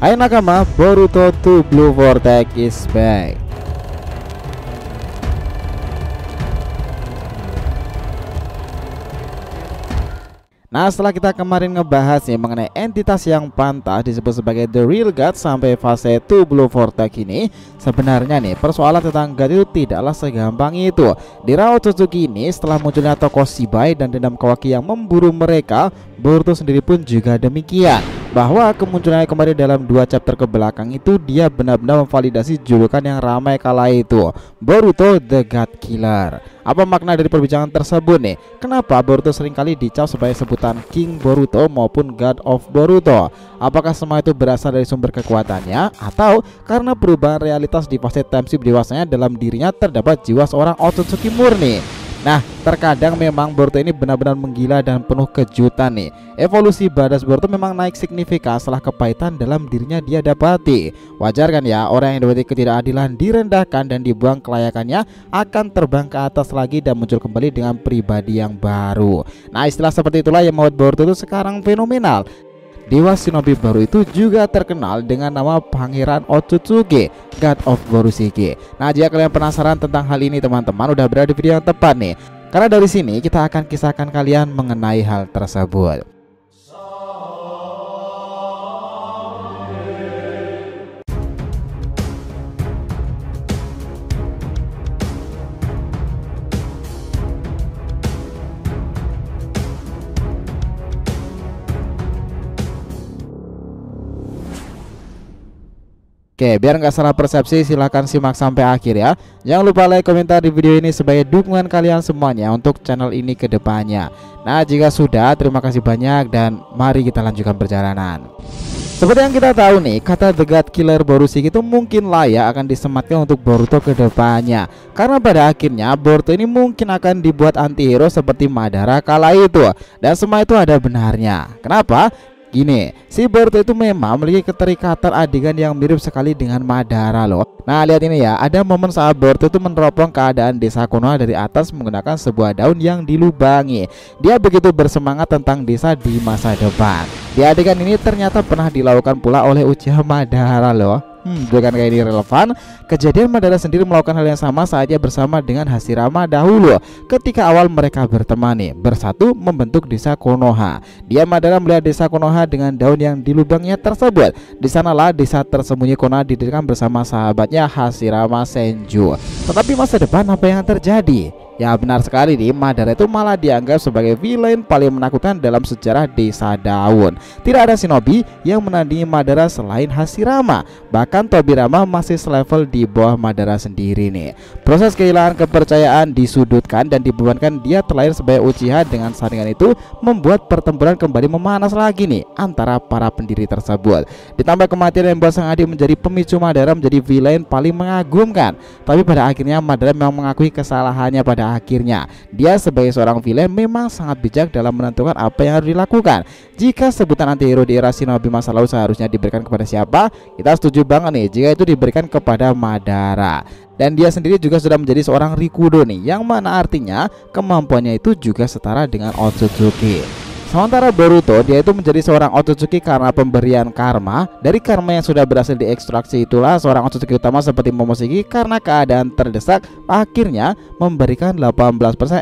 Hai nakama, Boruto 2 Blue Vortex is back. Nah, setelah kita kemarin ngebahas nih mengenai entitas yang pantas disebut sebagai The Real God sampai fase 2 Blue Vortex ini, sebenarnya nih persoalan tentang God itu tidaklah segampang itu. Di Rao Otsutsuki ini, setelah munculnya tokoh Shibai dan dendam Kawaki yang memburu mereka, Boruto sendiri pun juga demikian. Bahwa kemunculannya kemarin dalam 2 chapter ke belakang itu, dia benar-benar memvalidasi julukan yang ramai kala itu, Boruto the God Killer. Apa makna dari perbincangan tersebut nih? Kenapa Boruto seringkali dicap sebagai sebutan King Boruto maupun God of Boruto? Apakah semua itu berasal dari sumber kekuatannya, atau karena perubahan realitas di fase time skip dewasanya dalam dirinya terdapat jiwa seorang Otsutsuki murni? Nah, terkadang memang Boruto ini benar-benar menggila dan penuh kejutan nih. Evolusi badas Boruto memang naik signifikan setelah kepahitan dalam dirinya dia dapati. Wajar kan ya, orang yang dapati ketidakadilan direndahkan dan dibuang kelayakannya akan terbang ke atas lagi dan muncul kembali dengan pribadi yang baru. Nah, istilah seperti itulah yang membuat Boruto itu sekarang fenomenal. Dewa shinobi baru itu juga terkenal dengan nama Pangeran Otsutsuki, God of Borushige. Nah, jika kalian penasaran tentang hal ini teman-teman, udah berada di video yang tepat nih. Karena dari sini kita akan kisahkan kalian mengenai hal tersebut. Oke, biar nggak salah persepsi, silahkan simak sampai akhir ya. Jangan lupa like, komentar di video ini sebagai dukungan kalian semuanya untuk channel ini ke depannya. Nah, jika sudah, terima kasih banyak dan mari kita lanjutkan perjalanan. Seperti yang kita tahu nih, kata The God Killer Borushige itu mungkin layak akan disematkan untuk Boruto ke depannya. Karena pada akhirnya Boruto ini mungkin akan dibuat antihero seperti Madara kala itu. Dan semua itu ada benarnya. Kenapa? Gini, si Boruto itu memang memiliki keterikatan adegan yang mirip sekali dengan Madara loh. Nah, lihat ini ya, ada momen saat Boruto itu meneropong keadaan desa Konoha dari atas menggunakan sebuah daun yang dilubangi. Dia begitu bersemangat tentang desa di masa depan. Di adegan ini ternyata pernah dilakukan pula oleh Uchiha Madara loh. Bukan kayak ini relevan. Kejadian Madara sendiri melakukan hal yang sama saat ia bersama dengan Hashirama dahulu ketika awal mereka berteman nih, bersatu membentuk desa Konoha. Dia Madara melihat desa Konoha dengan daun yang dilubangnya tersebut. Di sanalah desa tersembunyi Konoha didirikan bersama sahabatnya Hashirama Senju. Tetapi masa depan apa yang terjadi? Ya, benar sekali nih, Madara itu malah dianggap sebagai villain paling menakutkan dalam sejarah desa daun. Tidak ada shinobi yang menandingi Madara selain Hashirama. Bahkan Tobirama masih selevel di bawah Madara sendiri nih. Proses kehilangan kepercayaan disudutkan dan dibebankan dia terlahir sebagai Uchiha. Dengan saringan itu membuat pertempuran kembali memanas lagi nih antara para pendiri tersebut. Ditambah kematian yang membuat sang adik menjadi pemicu Madara menjadi villain paling mengagumkan. Tapi pada akhirnya Madara memang mengakui kesalahannya. Pada akhirnya dia sebagai seorang villain memang sangat bijak dalam menentukan apa yang harus dilakukan. Jika sebutan antihero di era shinobi masa lalu seharusnya diberikan kepada siapa, kita setuju banget nih jika itu diberikan kepada Madara. Dan dia sendiri juga sudah menjadi seorang Rikudo nih, yang mana artinya kemampuannya itu juga setara dengan Otsutsuki. Sementara Boruto, dia itu menjadi seorang Otsutsuki karena pemberian karma. Dari karma yang sudah berhasil diekstraksi itulah seorang Otsutsuki utama seperti Momoshiki karena keadaan terdesak akhirnya memberikan 18%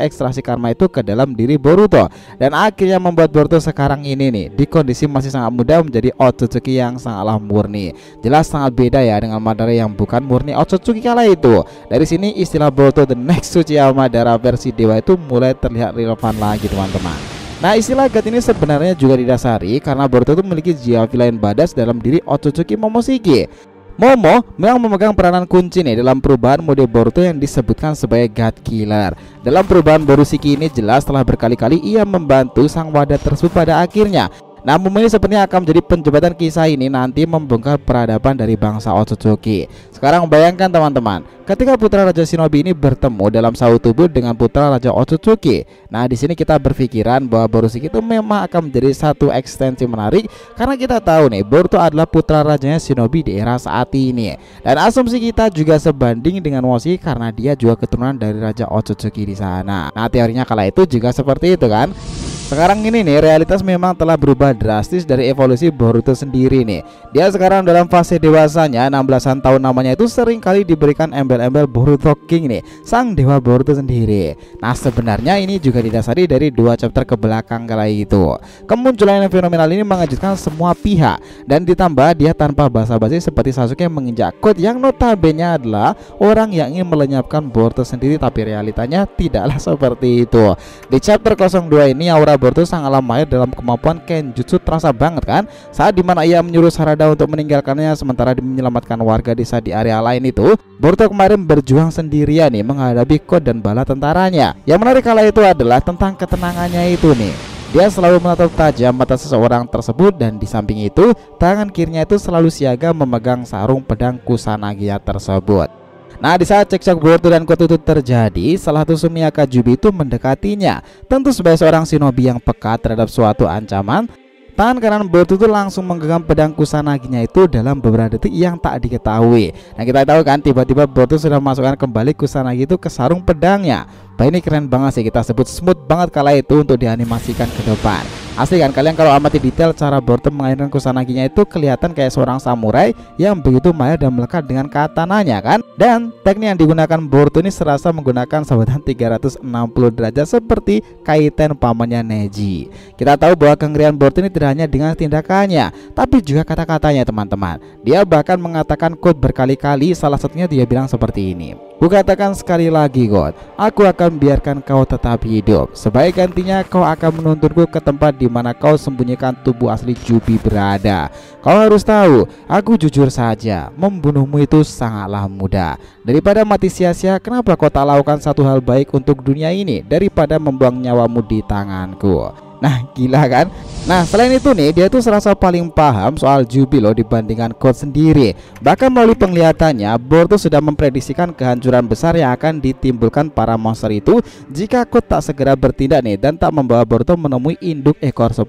ekstraksi karma itu ke dalam diri Boruto. Dan akhirnya membuat Boruto sekarang ini nih, di kondisi masih sangat muda menjadi Otsutsuki yang sangatlah murni. Jelas sangat beda ya dengan Madara yang bukan murni Otsutsuki kala itu. Dari sini istilah Boruto the next Uchiha Madara versi dewa itu mulai terlihat relevan lagi teman-teman. Nah, istilah God ini sebenarnya juga didasari karena Boruto itu memiliki jiwa villain badas dalam diri Otsutsuki Momoshiki. Momo memang memegang peranan kunci nih dalam perubahan mode Boruto yang disebutkan sebagai God Killer. Dalam perubahan Borushiki ini jelas telah berkali-kali ia membantu sang wadah tersebut pada akhirnya. Namun ini sepertinya akan menjadi penjembatan kisah ini nanti membongkar peradaban dari bangsa Otsutsuki. Sekarang bayangkan teman-teman, ketika putra Raja Shinobi ini bertemu dalam satu tubuh dengan putra Raja Otsutsuki. Nah, di sini kita berpikiran bahwa Borushiki itu memang akan menjadi satu ekstensi menarik karena kita tahu nih Boruto adalah putra rajanya Shinobi di era saat ini. Dan asumsi kita juga sebanding dengan Momoshiki karena dia juga keturunan dari Raja Otsutsuki di sana. Nah, teorinya kala itu juga seperti itu kan. Sekarang ini nih realitas memang telah berubah drastis dari evolusi Boruto sendiri nih. Dia sekarang dalam fase dewasanya 16-an tahun, namanya itu sering kali diberikan embel-embel Boruto King nih, sang dewa Boruto sendiri. Nah sebenarnya ini juga didasari dari 2 chapter ke belakang kala itu. Kemunculan yang fenomenal ini mengejutkan semua pihak, dan ditambah dia tanpa basa-basi seperti Sasuke menginjak Code yang notabene adalah orang yang ingin melenyapkan Boruto sendiri, tapi realitanya tidaklah seperti itu. Di chapter 02 ini aura Boruto sangatlah mahir dalam kemampuan Kenjutsu, terasa banget kan, saat dimana ia menyuruh Sarada untuk meninggalkannya sementara menyelamatkan warga desa di area lain itu. Boruto kemarin berjuang sendirian nih menghadapi Code dan bala tentaranya. Yang menarik kala itu adalah tentang ketenangannya itu nih. Dia selalu menatap tajam mata seseorang tersebut, dan di samping itu tangan kirinya itu selalu siaga memegang sarung pedang Kusanagi tersebut. Nah di saat cekcok Boruto dan Code itu terjadi, salah satu Sumiya Kajubi itu mendekatinya. Tentu sebagai seorang shinobi yang peka terhadap suatu ancaman, tangan kanan Boruto itu langsung menggenggam pedang Kusanaginya itu dalam beberapa detik yang tak diketahui. Nah kita tahu kan, tiba-tiba Boruto sudah memasukkan kembali Kusanagi itu ke sarung pedangnya. Bah ini keren banget sih, kita sebut smooth banget kala itu untuk dianimasikan ke depan. Asli kan, kalian kalau amati detail cara Boruto mengairkan Kusanaginya itu kelihatan kayak seorang samurai yang begitu mahir dan melekat dengan katananya kan. Dan teknik yang digunakan Boruto ini serasa menggunakan sabetan 360 derajat seperti Kaiten pamannya Neji. Kita tahu bahwa kengerian Boruto ini tidak hanya dengan tindakannya, tapi juga kata-katanya teman-teman. Dia bahkan mengatakan Code berkali-kali, salah satunya dia bilang seperti ini: "Kukatakan sekali lagi God, aku akan biarkan kau tetap hidup. Sebaik gantinya kau akan menuntunku ke tempat di mana kau sembunyikan tubuh asli Jubi berada. Kau harus tahu, aku jujur saja, membunuhmu itu sangatlah mudah. Daripada mati sia-sia, kenapa kau tak lakukan satu hal baik untuk dunia ini daripada membuang nyawamu di tanganku?" Nah gila kan. Nah selain itu nih, dia tuh serasa paling paham soal Jubi loh dibandingkan Code sendiri. Bahkan melalui penglihatannya, Boruto sudah memprediksikan kehancuran besar yang akan ditimbulkan para monster itu jika Code tak segera bertindak nih, dan tak membawa Boruto menemui induk ekor 10.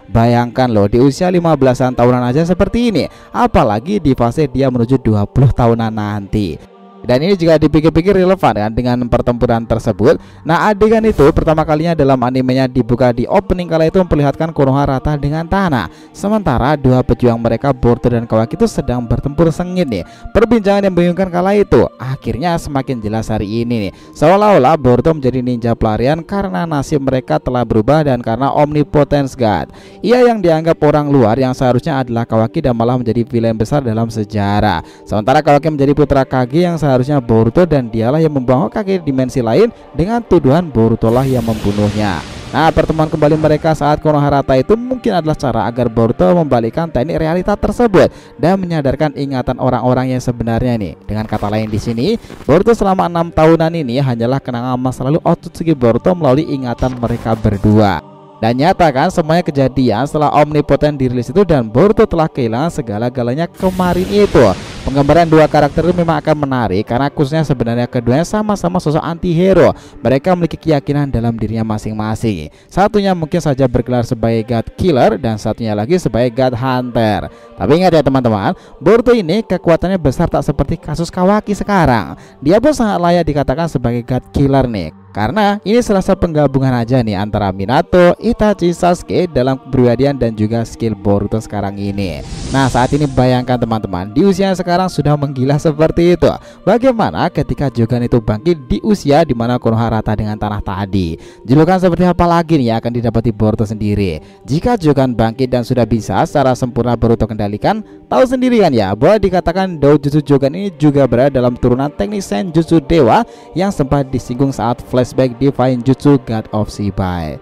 Bayangkan loh, di usia 15-an tahunan aja seperti ini, apalagi di fase dia menuju 20 tahunan nanti. Dan ini juga dipikir-pikir relevan kan dengan pertempuran tersebut. Nah adegan itu pertama kalinya dalam animenya dibuka di opening kala itu memperlihatkan Konoha rata dengan tanah, sementara dua pejuang mereka Boruto dan Kawaki itu sedang bertempur sengit nih. Perbincangan yang membingungkan kala itu akhirnya semakin jelas hari ini nih, seolah-olah Boruto menjadi ninja pelarian karena nasib mereka telah berubah dan karena Omnipotence God. Ia yang dianggap orang luar yang seharusnya adalah Kawaki dan malah menjadi villain besar dalam sejarah, sementara Kawaki menjadi putra Kage yang harusnya Boruto, dan dialah yang membawa Kage dimensi lain dengan tuduhan Boruto lah yang membunuhnya. Nah pertemuan kembali mereka saat Konoha itu mungkin adalah cara agar Boruto membalikkan teknik realita tersebut dan menyadarkan ingatan orang-orang yang sebenarnya nih. Dengan kata lain di sini, Boruto selama 6 tahunan ini hanyalah kenangan masa lalu Otsutsuki Boruto melalui ingatan mereka berdua. Dan nyata kan, semuanya kejadian setelah Omnipotent dirilis itu dan Boruto telah kehilangan segala-galanya kemarin itu. Penggambaran dua karakter itu memang akan menarik karena khususnya sebenarnya keduanya sama-sama sosok anti-hero. Mereka memiliki keyakinan dalam dirinya masing-masing. Satunya mungkin saja bergelar sebagai God Killer dan satunya lagi sebagai God Hunter. Tapi ingat ya teman-teman, Boruto ini kekuatannya besar tak seperti kasus Kawaki sekarang. Dia pun sangat layak dikatakan sebagai God Killer nih, karena ini serasa penggabungan aja nih antara Minato, Itachi, Sasuke dalam kepribadian dan juga skill Boruto sekarang ini. Nah saat ini bayangkan teman-teman, di usia sekarang sudah menggila seperti itu. Bagaimana ketika Jogan itu bangkit di usia dimana Konoha rata dengan tanah tadi? Julukan seperti apa lagi nih yang akan didapati Boruto sendiri? Jika Jogan bangkit dan sudah bisa secara sempurna Boruto kendalikan, tahu sendiri kan ya bahwa dikatakan Doujutsu Jogan ini juga berada dalam turunan teknik Senjutsu Dewa yang sempat disinggung saat flashback Divine Jutsu God of Shibai.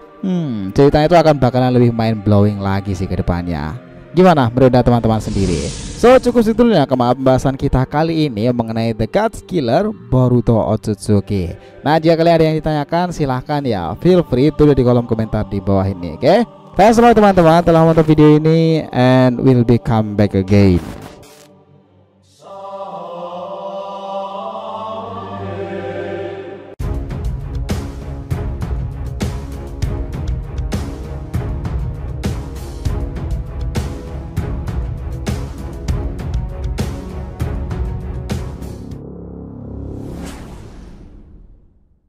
Ceritanya itu akan bakalan lebih mind blowing lagi sih ke depannya. Gimana menurut teman-teman sendiri? So cukup segitu ya pembahasan kita kali ini mengenai The God Killer Boruto Otsutsuki. Nah jika kalian ada yang ditanyakan silahkan ya, feel free tulis di kolom komentar di bawah ini. Oke? Thanks semua teman-teman telah menonton video ini, and we'll be come back again.